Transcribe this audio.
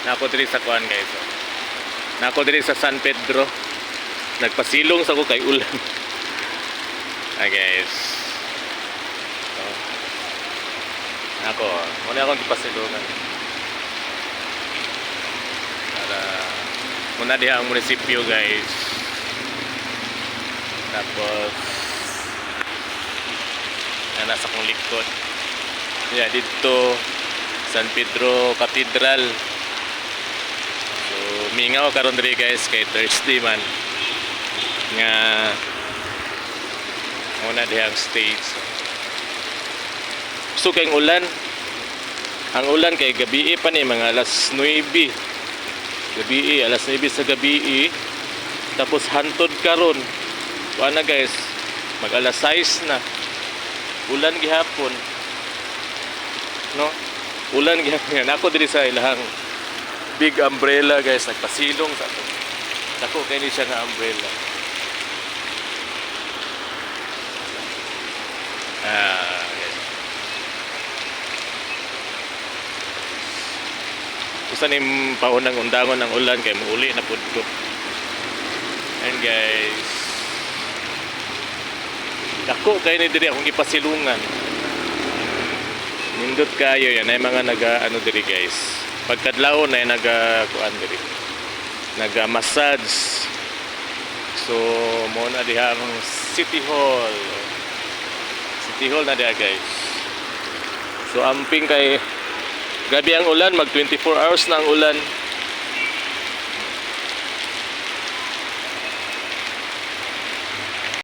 Nako diri sa kuan guys. Nako diri sa San Pedro. Nagpasilong sa ko kay ulan. Guys. So, nako, muna akong gipasilungan. Para muna diha ang munisipyo guys. Tapos nasa kong likod. Yeah, dito San Pedro Cathedral. So mingaw karon diri guys kay Thursday man nga muna diha ang stage. So kay ulan. Ang ulan kay gabi pa ni mga alas 9. Gabi alas 9 sa gabi. Tapos hantod karon. Wala guys. Mag alas 6 na. Ulan gihapon. No? Ulan gihapon. Ako diri sa ilahang big umbrella guys, nagpasilong sa to. Dako kay ni siya nga umbrella. Guys. Kusa nim paunang undangon ng ulan kay muuli na pud ko. And guys, dako kay ni diri akong gipasilungan. Nindot kayo yan ay mga ano diri guys. Pagkadlaw na kuan diri. Massage. So mo na diha ang City Hall. City Hall na diha guys. So amping kay gabi ang ulan, mag 24 hours na ang ulan.